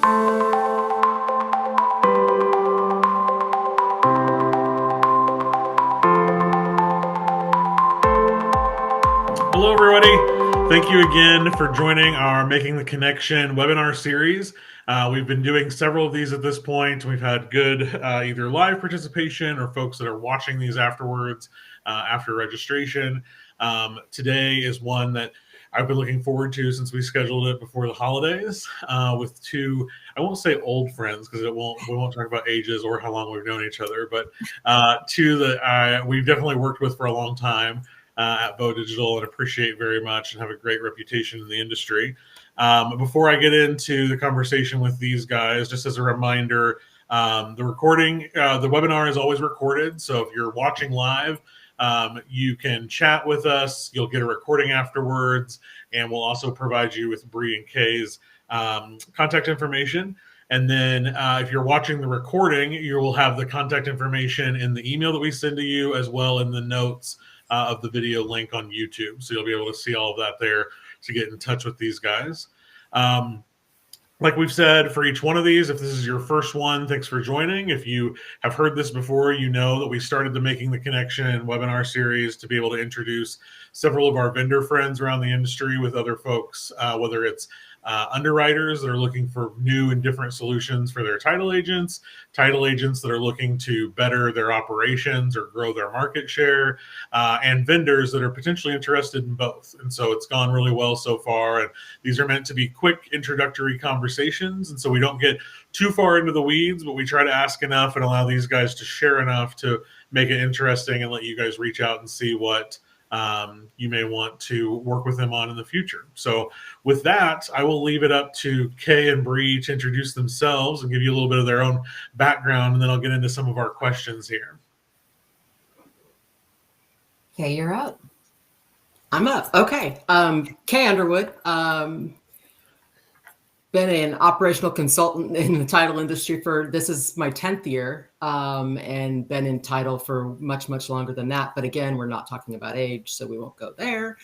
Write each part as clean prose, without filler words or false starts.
Hello, everybody. Thank you again for joining our Making the Connection webinar series. We've been doing several of these at this point. We've had good either live participation or folks that are watching these afterwards after registration. Today is one that I've been looking forward to since we scheduled it before the holidays with two, I won't say old friends because we won't talk about ages or how long we've known each other, but two that we've definitely worked with for a long time at Bow Digital and appreciate very much and have a great reputation in the industry. Before I get into the conversation with these guys, just as a reminder, the webinar is always recorded. So if you're watching live, you can chat with us. You'll get a recording afterwards, and we'll also provide you with Bree and Kay's contact information. And then if you're watching the recording, you will have the contact information in the email that we send to you, as well in the notes of the video link on YouTube. So you'll be able to see all of that there to get in touch with these guys. Like we've said, for each one of these, if this is your first one, thanks for joining. If you have heard this before, you know that we started the Making the Connection webinar series to be able to introduce several of our vendor friends around the industry with other folks, whether it's underwriters that are looking for new and different solutions for their title agents that are looking to better their operations or grow their market share, and vendors that are potentially interested in both. And so it's gone really well so far. And these are meant to be quick introductory conversations. And so we don't get too far into the weeds, but we try to ask enough and allow these guys to share enough to make it interesting and let you guys reach out and see what you may want to work with them on in the future. So with that, I will leave it up to Kay and Bree to introduce themselves and give you a little bit of their own background, and then I'll get into some of our questions here. Kay, you're up. I'm up. Okay. Kay Underwood. Been an operational consultant in the title industry this is my 10th year, and been in title for much, much longer than that. But again, we're not talking about age, so we won't go there.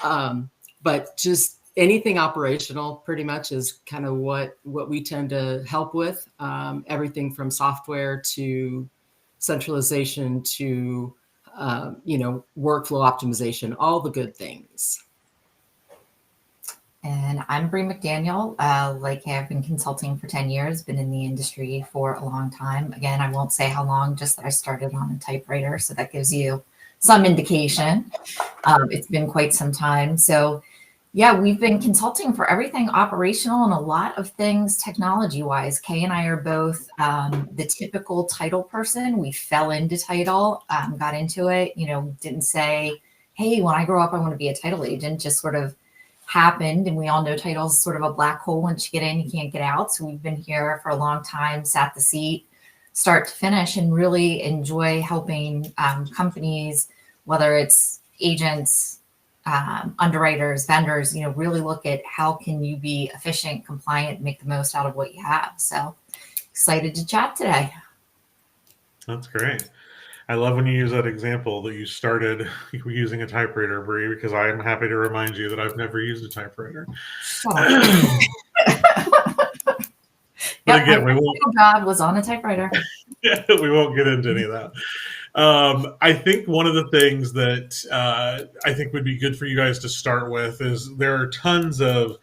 But just anything operational pretty much is kind of what we tend to help with. Everything from software to centralization to, workflow optimization, all the good things. And I'm Bree McDaniel. I've been consulting for 10 years, been in the industry for a long time. Again, I won't say how long, just that I started on a typewriter. So that gives you some indication. It's been quite some time. So yeah, we've been consulting for everything operational and a lot of things technology-wise. Kay and I are both the typical title person. We fell into title, got into it, didn't say, hey, when I grow up, I want to be a title agent, just sort of happened. And we all know title's sort of a black hole. Once you get in, you can't get out. So we've been here for a long time, sat the seat, start to finish, and really enjoy helping companies, whether it's agents, underwriters, vendors, really look at how can you be efficient, compliant, make the most out of what you have. So excited to chat today. That's great. I love when you use that example that you started using a typewriter, Bree, because I am happy to remind you that I've never used a typewriter. But again, my job was on a typewriter. We won't get into any of that. I think one of the things that I think would be good for you guys to start with is there are tons of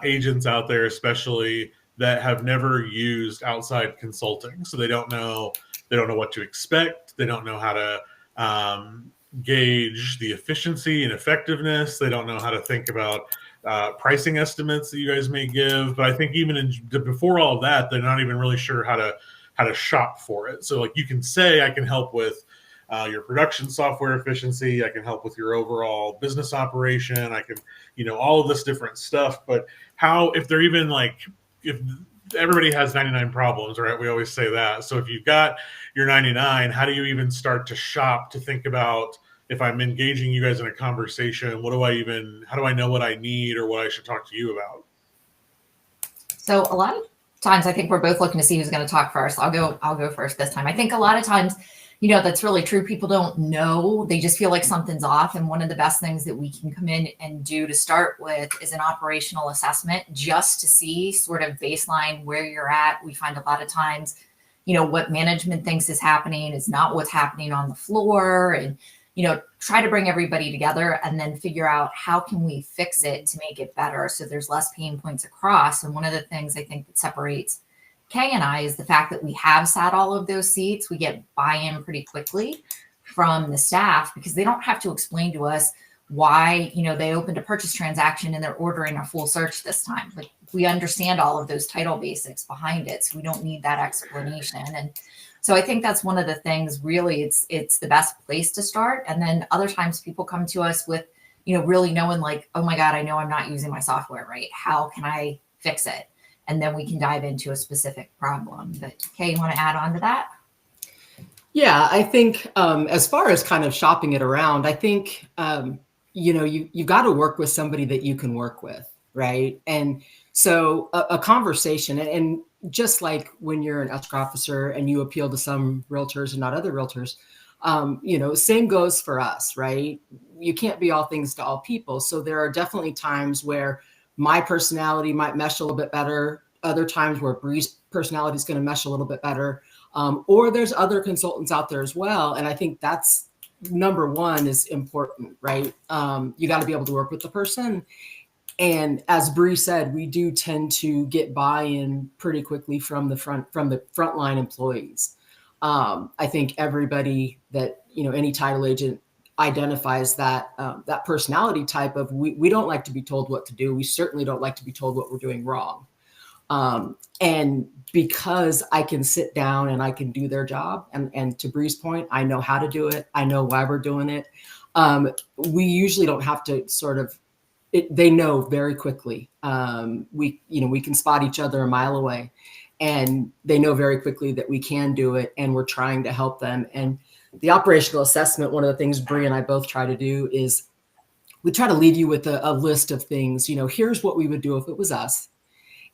agents out there, especially that have never used outside consulting, so they don't know what to expect. They don't know how to gauge the efficiency and effectiveness. They don't know how to think about pricing estimates that you guys may give. But I think even before all of that, they're not even really sure how to shop for it. So like you can say, I can help with your production software efficiency. I can help with your overall business operation. I can, all of this different stuff. But if they're even if everybody has 99 problems, right? We always say that. So if you've got your 99, how do you even start to shop to think about, if I'm engaging you guys in a conversation, how do I know what I need or what I should talk to you about? So a lot of times I think we're both looking to see who's going to talk first. I'll go first this time. I think a lot of times, that's really true. People don't know. They just feel like something's off. And one of the best things that we can come in and do to start with is an operational assessment, just to see sort of baseline where you're at. We find a lot of times, what management thinks is happening is not what's happening on the floor, and try to bring everybody together and then figure out how can we fix it to make it better so there's less pain points across. And one of the things I think that separates Kay and I is the fact that we have sat all of those seats. We get buy-in pretty quickly from the staff because they don't have to explain to us why, they opened a purchase transaction and they're ordering a full search this time. Like, we understand all of those title basics behind it, so we don't need that explanation. And so I think that's one of the things, really, it's the best place to start. And then other times people come to us with, really knowing like, oh my God, I know I'm not using my software right. How can I fix it? And then we can dive into a specific problem. But Kay, you want to add on to that? Yeah, I think as far as kind of shopping it around, I think, you got to work with somebody that you can work with, right? And so a conversation, and just like when you're an escrow officer and you appeal to some realtors and not other realtors, same goes for us, right? You can't be all things to all people. So there are definitely times where my personality might mesh a little bit better, other times where Bree's personality is going to mesh a little bit better, or there's other consultants out there as well. And I think that's number one is important, right? You got to be able to work with the person. And as Bree said, we do tend to get buy-in pretty quickly from the frontline employees. I think everybody that, any title agent identifies that that personality type of we don't like to be told what to do. We certainly don't like to be told what we're doing wrong. And because I can sit down and I can do their job, and to Bree's point, I know how to do it. I know why we're doing it. We usually don't have to sort of, they know very quickly. We can spot each other a mile away, and they know very quickly that we can do it, and we're trying to help them. And the operational assessment, one of the things Bree and I both try to do is we try to leave you with a list of things. Here's what we would do if it was us.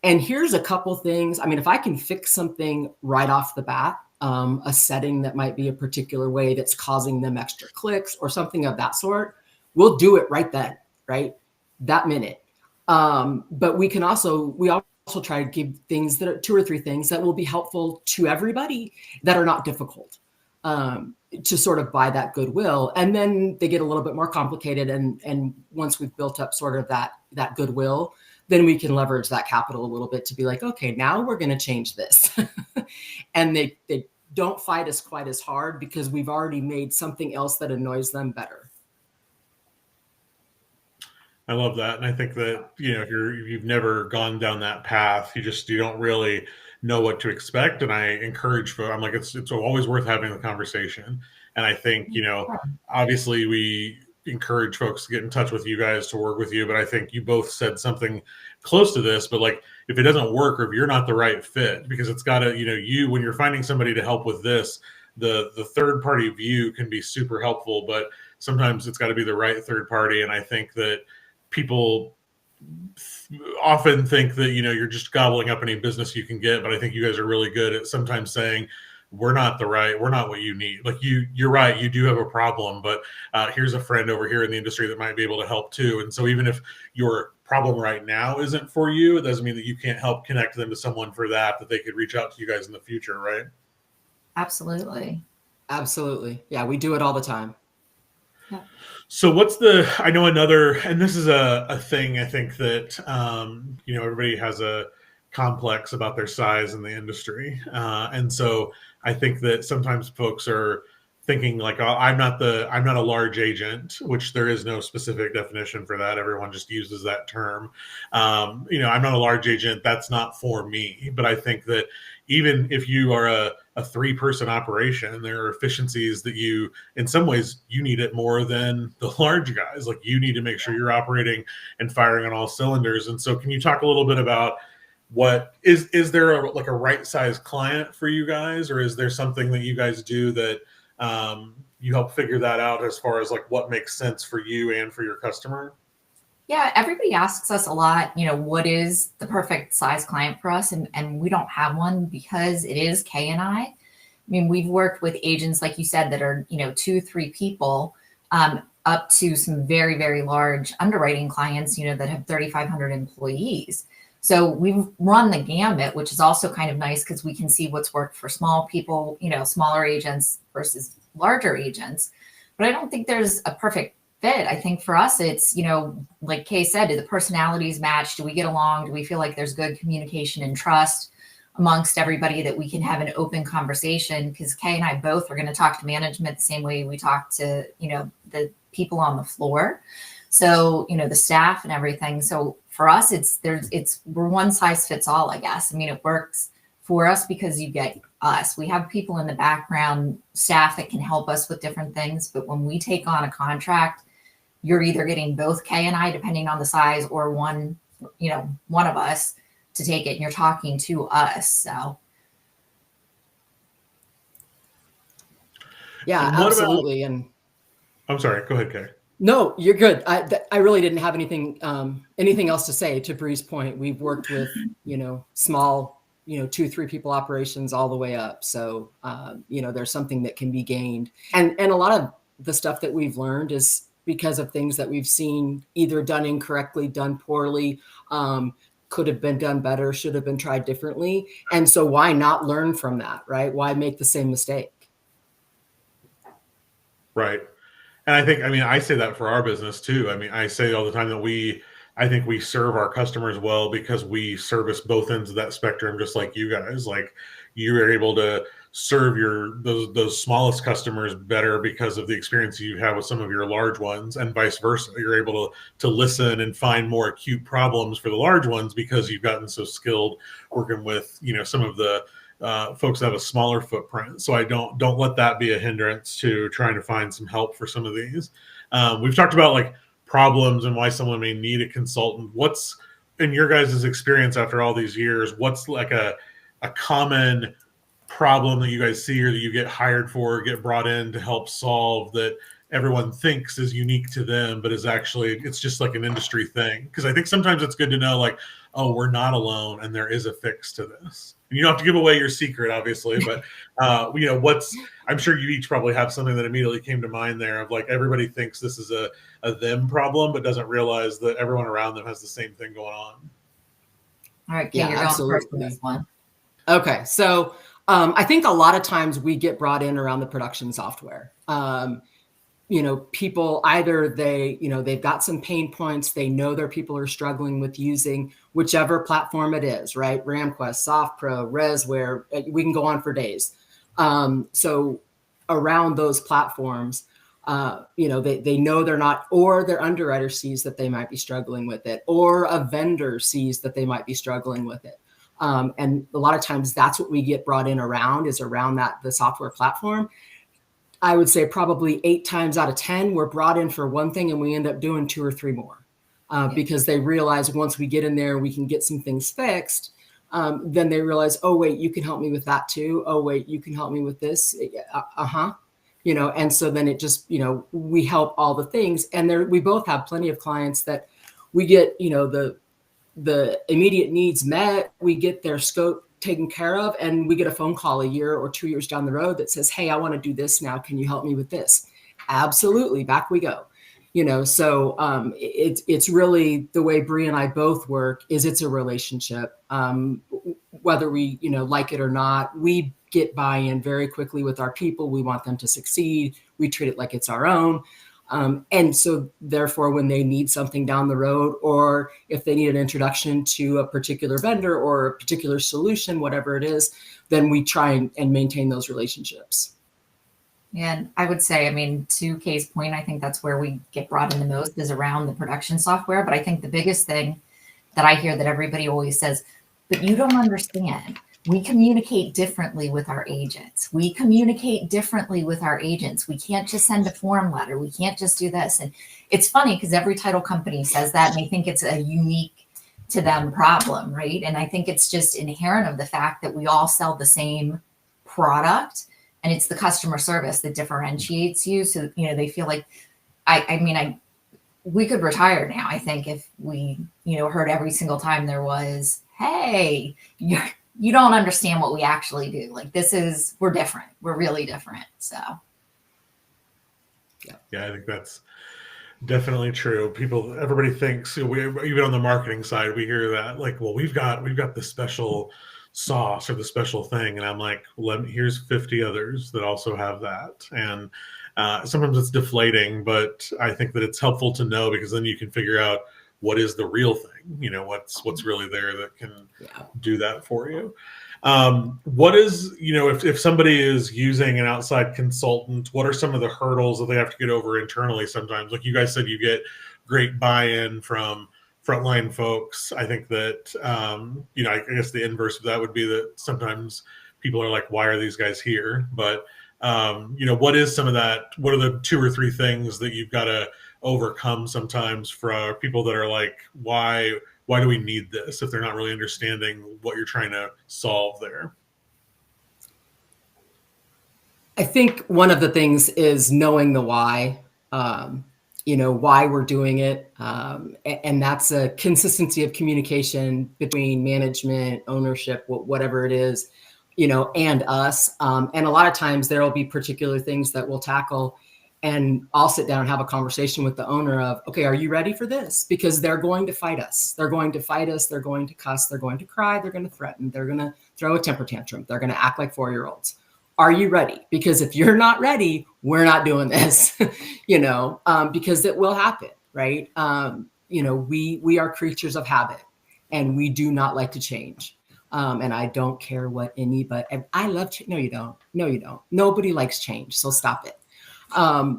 And here's a couple things. I mean, if I can fix something right off the bat, a setting that might be a particular way that's causing them extra clicks or something of that sort, we'll do it right then, right? That minute. But we also try to give things that are 2 or 3 things that will be helpful to everybody that are not difficult, to sort of buy that goodwill. And then they get a little bit more complicated. And once we've built up sort of that goodwill, then we can leverage that capital a little bit to be like, okay, now we're going to change this. And they don't fight us quite as hard because we've already made something else that annoys them better. I love that. And I think that, if you've never gone down that path, you don't really know what to expect. And I encourage folks, I'm like, it's always worth having the conversation. And I think, obviously we encourage folks to get in touch with you guys to work with you. But I think you both said something close to this, but like, if it doesn't work or if you're not the right fit, because it's got to, when you're finding somebody to help with this, the third party view can be super helpful, but sometimes it's got to be the right third party. And I think that people often think that, you're just gobbling up any business you can get. But I think you guys are really good at sometimes saying, we're not what you need. Like you're right. You do have a problem, but here's a friend over here in the industry that might be able to help too. And so even if your problem right now isn't for you, it doesn't mean that you can't help connect them to someone for that they could reach out to you guys in the future. Right. Absolutely. Absolutely. Yeah. We do it all the time. Yeah. So I know another, and this is a thing, I think that, everybody has a complex about their size in the industry. And so I think that sometimes folks are thinking like, oh, I'm not a large agent, which there is no specific definition for that. Everyone just uses that term. I'm not a large agent. That's not for me. But I think that even if you are a 3-person operation, there are efficiencies that in some ways, you need it more than the large guys. Like you need to make sure you're operating and firing on all cylinders. And so can you talk a little bit about what is there a right size client for you guys, or is there something that you guys do that you help figure that out as far as like what makes sense for you and for your customer? Yeah, everybody asks us a lot, what is the perfect size client for us? And we don't have one because it is K&I. I mean, we've worked with agents, like you said, that are, 2, 3 people, up to some very, very large underwriting clients, that have 3,500 employees. So we've run the gamut, which is also kind of nice because we can see what's worked for small people, smaller agents versus larger agents. But I don't think there's a perfect fit. I think for us, it's, like Kay said, do the personalities match? Do we get along? Do we feel like there's good communication and trust amongst everybody that we can have an open conversation? Because Kay and I both are going to talk to management the same way we talk to, the people on the floor. So, the staff and everything. So for us, we're one size fits all, I guess. I mean, it works for us because you get us. We have people in the background, staff that can help us with different things. But when we take on a contract, you're either getting both K&I, depending on the size, or one of us to take it, and you're talking to us. So yeah, And what about- absolutely. And I'm sorry, go ahead, Kay. no, you're good. I really didn't have anything else to say. To Bree's point, we've worked with small 2-3 people operations all the way up. So there's something that can be gained, and a lot of the stuff that we've learned is because of things that we've seen either done incorrectly, done poorly, could have been done better, should have been tried differently. And so why not learn from that, right? Why make the same mistake? Right. And I say that for our business too. I mean, I say all the time that I think we serve our customers well because we service both ends of that spectrum, just like you guys. Like, you are able to serve those smallest customers better because of the experience you have with some of your large ones, and vice versa. You're able to listen and find more acute problems for the large ones because you've gotten so skilled working with some of the folks that have a smaller footprint. So I don't let that be a hindrance to trying to find some help for some of these. We've talked about like problems and why someone may need a consultant. What's, in your guys' experience after all these years, what's like a common problem that you guys see or that you get hired for, get brought in to help solve, that everyone thinks is unique to them, but it's just like an industry thing? Because I think sometimes it's good to know, like, oh, we're not alone and there is a fix to this. And you don't have to give away your secret, obviously, but I'm sure you each probably have something that immediately came to mind there of like, everybody thinks this is a them problem, but doesn't realize that everyone around them has the same thing going on. All right, Kay, you're going first on this one. Okay, so I think a lot of times we get brought in around the production software. People either they've got some pain points. They know their people are struggling with using whichever platform it is, right? RamQuest, SoftPro, Resware, we can go on for days. So around those platforms, they know they're not, or their underwriter sees that they might be struggling with it, or a vendor sees that they might be struggling with it. And a lot of times that's what we get brought in around the software platform. I would say probably 8 times out of 10, we're brought in for one thing and we end up doing 2 or 3 more because they realize once we get in there, we can get some things fixed. Then they realize, oh, wait, you can help me with that too. Oh, wait, you can help me with this. And so then it just, we help all the things. And we both have plenty of clients that we get, the immediate needs met, we get their scope taken care of, and we get a phone call 1 year or 2 years down the road that says, hey, I want to do this now. Can you help me with this? Absolutely. Back we go. So it's really the way Bree and I both work is it's a relationship. Whether we, like it or not, we get buy-in very quickly with our people. We want them to succeed. We treat it like it's our own. And so therefore, when they need something down the road, or if they need an introduction to a particular vendor or a particular solution, whatever it is, then we try and maintain those relationships. And I would say, to Kay's point, I think that's where we get brought in the most is around the production software. But I think the biggest thing that I hear that everybody always says, but you don't understand. We communicate differently with our agents. We communicate differently with our agents. We can't just send a form letter. We can't just do this. And it's funny because every title company says that and they think it's a unique to them problem, right? And I think it's just inherent of the fact that we all sell the same product and it's the customer service that differentiates you. So, they feel like, I we could retire now. I think if we, heard every single time there was, hey, you don't understand what we actually do. Like we're different. We're really different. So. Yeah, I think that's definitely true. Everybody thinks, even on the marketing side, we hear that like, well, we've got the special sauce or the special thing, and I'm like, well, here's 50 others that also have that, and sometimes it's deflating, but I think that it's helpful to know, because then you can figure out what is the real thing, what's really there that can do that for you. What is, if somebody is using an outside consultant, what are some of the hurdles that they have to get over internally sometimes? Like you guys said, you get great buy-in from frontline folks. I think that, I guess the inverse of that would be that sometimes people are like, why are these guys here? But, what is some of that? What are the 2 or 3 things that you've got to overcome sometimes for people that are like, why do we need this, if they're not really understanding what you're trying to solve there? I think one of the things is knowing the why, why we're doing it. And that's a consistency of communication between management, ownership, whatever it is, and us. And a lot of times there will be particular things that we'll tackle, and I'll sit down and have a conversation with the owner of, okay, are you ready for this? Because they're going to fight us. They're going to fight us. They're going to cuss. They're going to cry. They're going to threaten. They're going to throw a temper tantrum. They're going to act like 4-year-olds. Are you ready? Because if you're not ready, we're not doing this, because it will happen, right? We are creatures of habit, and we do not like to change. And I don't care what I love change. No, you don't. No, you don't. Nobody likes change. So stop it.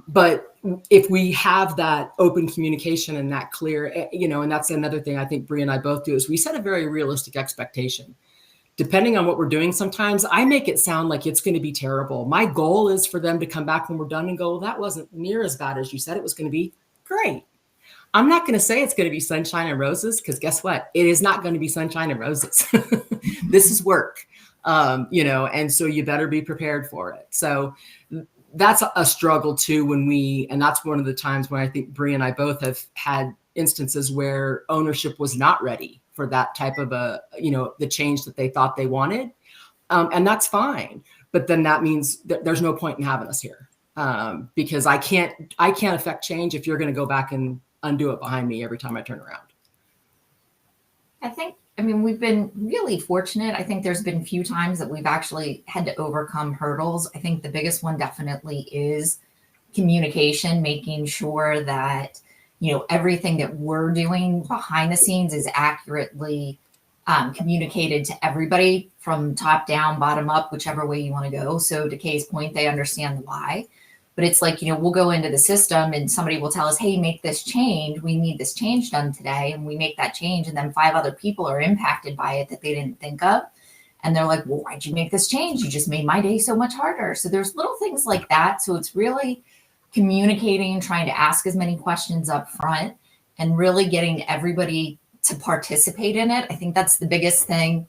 But if we have that open communication and that clear, and that's another thing I think Bree and I both do, is we set a very realistic expectation. Depending on what we're doing, sometimes I make it sound like it's going to be terrible. My goal is for them to come back when we're done and go, well, that wasn't near as bad as you said it was going to be. Great. I'm not going to say it's going to be sunshine and roses, because guess what? It is not going to be sunshine and roses. This is work, and so you better be prepared for it. So that's a struggle too and that's one of the times when I think Bree and I both have had instances where ownership was not ready for that type of the change that they thought they wanted. And that's fine. But then that means that there's no point in having us here, because I can't affect change if you're going to go back and undo it behind me every time I turn around. We've been really fortunate. I think there's been a few times that we've actually had to overcome hurdles. I think the biggest one definitely is communication, making sure that, everything that we're doing behind the scenes is accurately communicated to everybody from top down, bottom up, whichever way you want to go. So to Kay's point, they understand the why. But it's like, we'll go into the system and somebody will tell us, hey, make this change. We need this change done today. And we make that change. And then 5 other people are impacted by it that they didn't think of. And they're like, well, why'd you make this change? You just made my day so much harder. So there's little things like that. So it's really communicating, trying to ask as many questions up front, and really getting everybody to participate in it. I think that's the biggest thing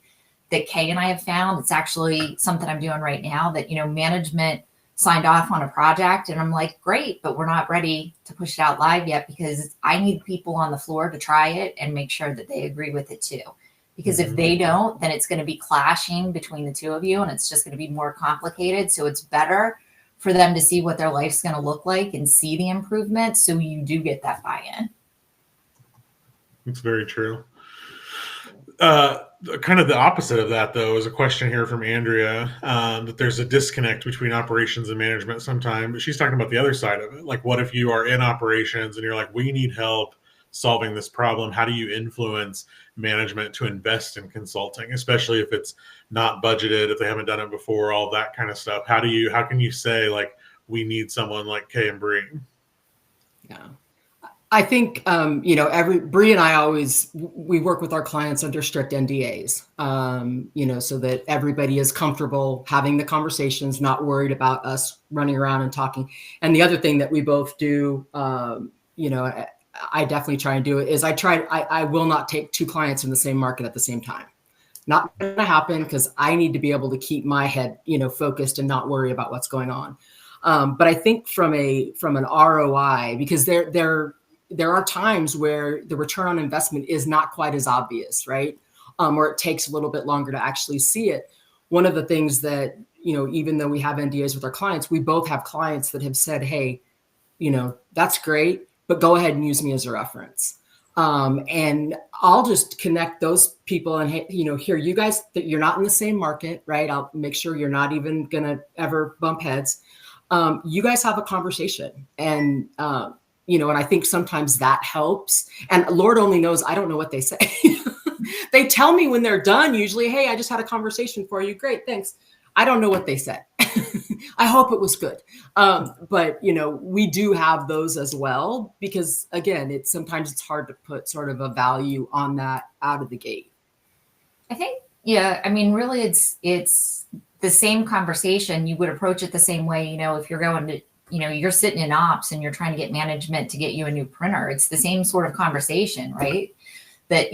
that Kay and I have found. It's actually something I'm doing right now, that, management signed off on a project, and I'm like, great, but we're not ready to push it out live yet, because I need people on the floor to try it and make sure that they agree with it too. Because if they don't, then it's going to be clashing between the 2 of you, and it's just going to be more complicated. So it's better for them to see what their life's going to look like and see the improvement, so you do get that buy-in. It's very true. Kind of the opposite of that, though, is a question here from Andrea, that there's a disconnect between operations and management sometimes. But she's talking about the other side of it. Like, what if you are in operations and you're like, we need help solving this problem? How do you influence management to invest in consulting, especially if it's not budgeted, if they haven't done it before, all that kind of stuff? How can you say, like, we need someone like Kay and Bree? Yeah. I think, Bree and I we work with our clients under strict NDAs, so that everybody is comfortable having the conversations, not worried about us running around and talking. And the other thing that we both do, I definitely try and do it, is I will not take 2 clients in the same market at the same time. Not going to happen, because I need to be able to keep my head, focused and not worry about what's going on. But I think from an ROI, because they're there are times where the return on investment is not quite as obvious, right? Or it takes a little bit longer to actually see it. One of the things that, even though we have NDAs with our clients, we both have clients that have said, hey, that's great, but go ahead and use me as a reference. And I'll just connect those people and, here, you guys, that you're not in the same market, right? I'll make sure you're not even going to ever bump heads. You guys have a conversation, and, and I think sometimes that helps. And Lord only knows, I don't know what they say. They tell me when they're done, usually, hey, I just had a conversation for you. Great, thanks. I don't know what they said. I hope it was good. But, we do have those as well, because again, sometimes it's hard to put sort of a value on that out of the gate. I think, really it's the same conversation. You would approach it the same way, if you're going to, you're sitting in ops and you're trying to get management to get you a new printer. It's the same sort of conversation, right? That,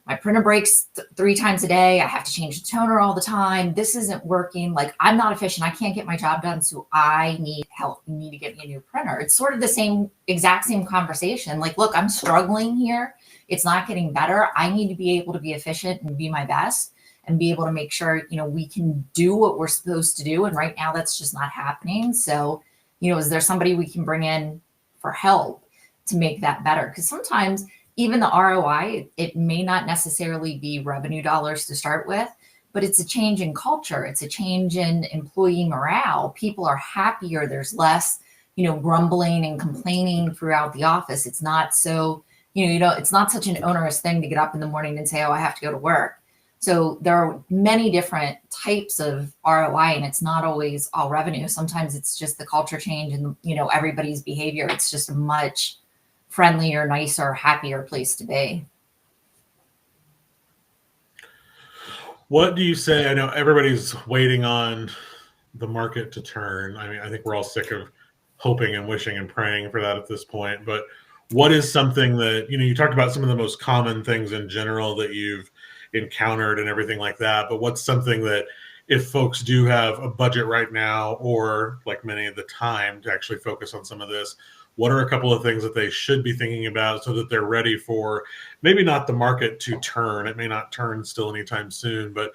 my printer breaks 3 times a day. I have to change the toner all the time. This isn't working. Like, I'm not efficient. I can't get my job done. So I need help. You need to get me a new printer. It's sort of the exact same conversation. Like, look, I'm struggling here. It's not getting better. I need to be able to be efficient and be my best and be able to make sure, we can do what we're supposed to do. And right now that's just not happening. So, is there somebody we can bring in for help to make that better? Because sometimes even the ROI, it may not necessarily be revenue dollars to start with, but it's a change in culture. It's a change in employee morale. People are happier. There's less, grumbling and complaining throughout the office. It's not so, it's not such an onerous thing to get up in the morning and say, oh, I have to go to work. So there are many different types of ROI, and it's not always all revenue. Sometimes it's just the culture change and, everybody's behavior. It's just a much friendlier, nicer, happier place to be. What do you say? I know everybody's waiting on the market to turn. I mean, I think we're all sick of hoping and wishing and praying for that at this point. But what is something that, you talked about some of the most common things in general that you've encountered and everything like that. But what's something that, if folks do have a budget right now, or like many of the time to actually focus on some of this, what are a couple of things that they should be thinking about so that they're ready for maybe not the market to turn? It may not turn still anytime soon, but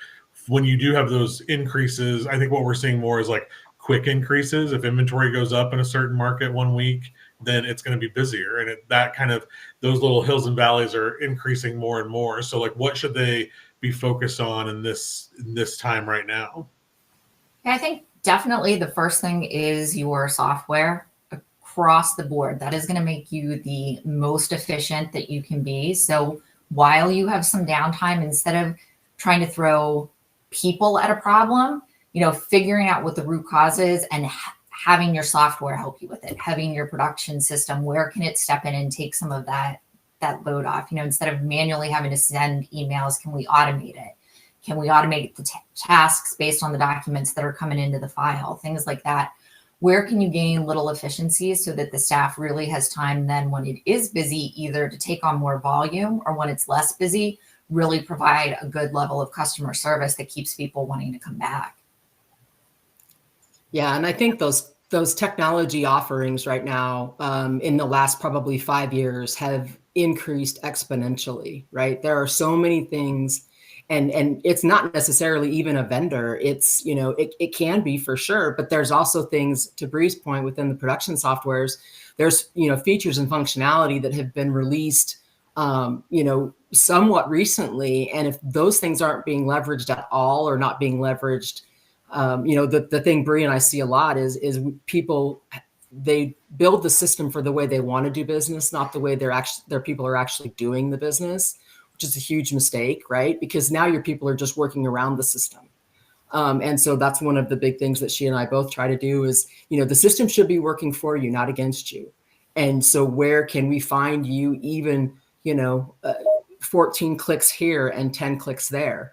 when you do have those increases, I think what we're seeing more is like quick increases. If inventory goes up in a certain market one week, then it's going to be busier. And those little hills and valleys are increasing more and more. So like, what should they be focused on in this time right now? I think definitely the first thing is your software across the board. That is going to make you the most efficient that you can be. So while you have some downtime, instead of trying to throw people at a problem, figuring out what the root cause is and having your software help you with it, having your production system, where can it step in and take some of that load off? Instead of manually having to send emails, can we automate it? Can we automate the tasks based on the documents that are coming into the file? Things like that. Where can you gain little efficiencies so that the staff really has time then, when it is busy, either to take on more volume, or when it's less busy, really provide a good level of customer service that keeps people wanting to come back? Yeah, and I think those technology offerings right now, in the last probably 5 years, have increased exponentially, right? There are so many things. And it's not necessarily even a vendor. It's, it can be for sure, but there's also things, to Bree's point, within the production softwares, there's, features and functionality that have been released, somewhat recently. And if those things aren't being leveraged at all, or not being leveraged, the thing Bree and I see a lot is people, they build the system for the way they want to do business, not the way their people are actually doing the business, which is a huge mistake, right? Because now your people are just working around the system. And so that's one of the big things that she and I both try to do is, the system should be working for you, not against you. And so where can we find you even, 14 clicks here and 10 clicks there?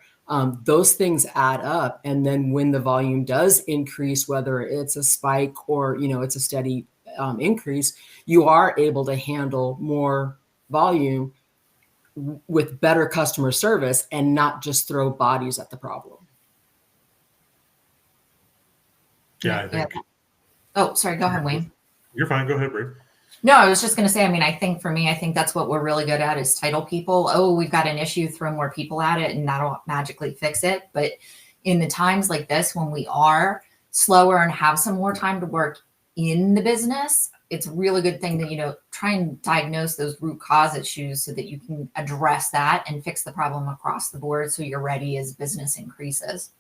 Those things add up. And then when the volume does increase, whether it's a spike or, it's a steady increase, you are able to handle more volume with better customer service and not just throw bodies at the problem. Yeah, I think. Oh, sorry. Go ahead, Wayne. You're fine. Go ahead, Bree. No, I was just going to say, I mean, I think for me, I think that's what we're really good at is title people. Oh, we've got an issue, throw more people at it and that'll magically fix it. But in the times like this, when we are slower and have some more time to work in the business, it's a really good thing to, try and diagnose those root cause issues so that you can address that and fix the problem across the board so you're ready as business increases.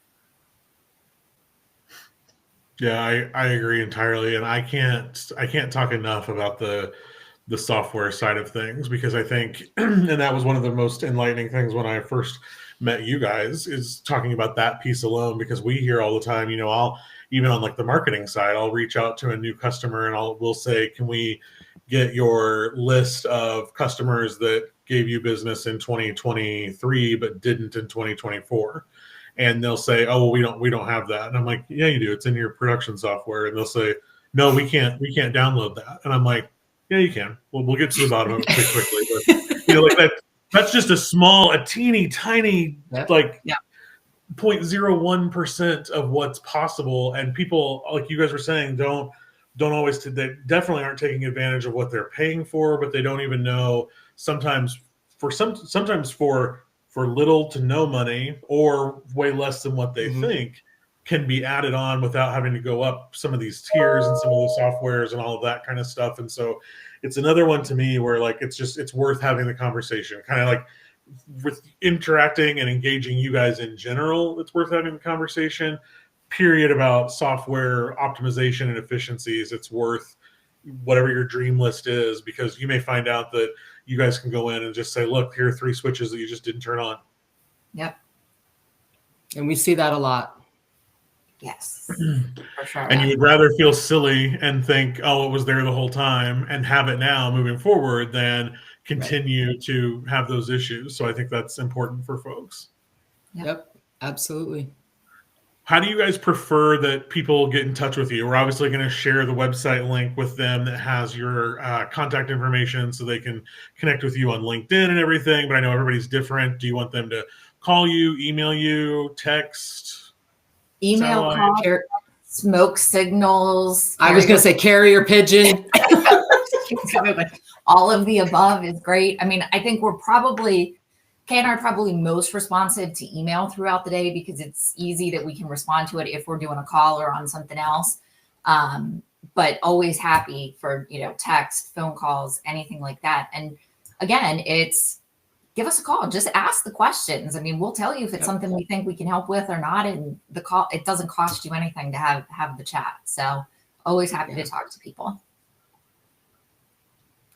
Yeah, I agree entirely, and I can't talk enough about the software side of things, because I think, and that was one of the most enlightening things when I first met you guys, is talking about that piece alone, because we hear all the time, I'll even on like the marketing side, I'll reach out to a new customer and we'll say, can we get your list of customers that gave you business in 2023 but didn't in 2024? And they'll say, oh, well, we don't have that. And I'm like, yeah, you do. It's in your production software. And they'll say, no, we can't download that. And I'm like, yeah, you can. Well, we'll get to the bottom of it pretty quickly. But like that's just a teeny tiny, like 0.01% of what's possible. And people, like you guys were saying, don't always, they definitely aren't taking advantage of what they're paying for, but they don't even know sometimes for little to no money, or way less than what they think, can be added on without having to go up some of these tiers and some of the softwares and all of that kind of stuff. And so it's another one to me where like it's worth having the conversation, kind of like with interacting and engaging you guys in general. It's worth having the conversation, period, about software optimization and efficiencies. It's worth whatever your dream list is, because you may find out that you guys can go in and just say, look, here are 3 switches that you just didn't turn on. Yep. And we see that a lot. Yes, for sure. And you would rather feel silly and think, oh, it was there the whole time, and have it now moving forward, than continue to have those issues. So I think that's important for folks. Yep, absolutely. How do you guys prefer that people get in touch with you? We're obviously going to share the website link with them that has your contact information so they can connect with you on LinkedIn and everything. But I know everybody's different. Do you want them to call you, email you, text? Email, call, smoke signals. I was going to say carrier pigeon. All of the above is great. I mean, I think Kay and I are probably most responsive to email throughout the day, because it's easy that we can respond to it if we're doing a call or on something else. But always happy for, text, phone calls, anything like that. And again, it's give us a call. Just ask the questions. I mean, we'll tell you if it's something we think we can help with or not. And the call, it doesn't cost you anything to have the chat. So always happy to talk to people.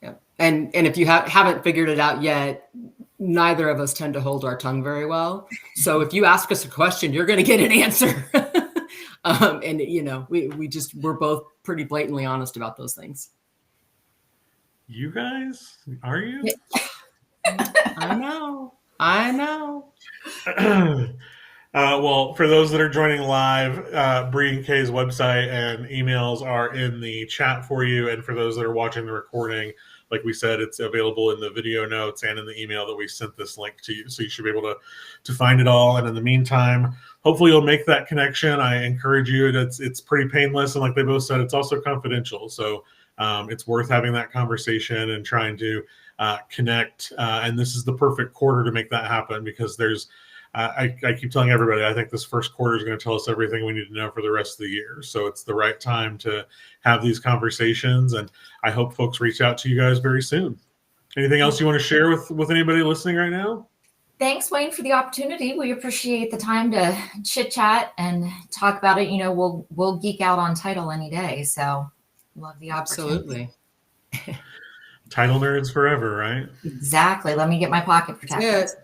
Yep. And if you haven't figured it out yet, neither of us tend to hold our tongue very well. So if you ask us a question, you're going to get an answer. And we're both pretty blatantly honest about those things. You guys, are you? I know. Well, for those that are joining live, Bree and Kay's website and emails are in the chat for you. And for those that are watching the recording, like we said, it's available in the video notes and in the email that we sent this link to you. So you should be able to find it all. And in the meantime, hopefully you'll make that connection. I encourage you. It's pretty painless. And like they both said, it's also confidential. So it's worth having that conversation and trying to connect. And this is the perfect quarter to make that happen, because there's, I keep telling everybody, I think this first quarter is going to tell us everything we need to know for the rest of the year. So it's the right time to have these conversations. And I hope folks reach out to you guys very soon. Anything else you want to share with anybody listening right now? Thanks, Wayne, for the opportunity. We appreciate the time to chit chat and talk about it. We'll geek out on title any day. So love the opportunity. Absolutely. Title nerds forever, right? Exactly. Let me get my pocket protected. Yes.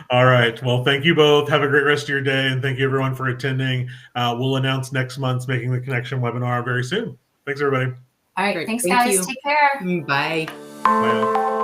All right. Well, thank you both. Have a great rest of your day. And thank you everyone for attending. We'll announce next month's Making the Connection webinar very soon. Thanks, everybody. All right. Great. Thanks, Thank guys. you. Take care. Bye. Bye.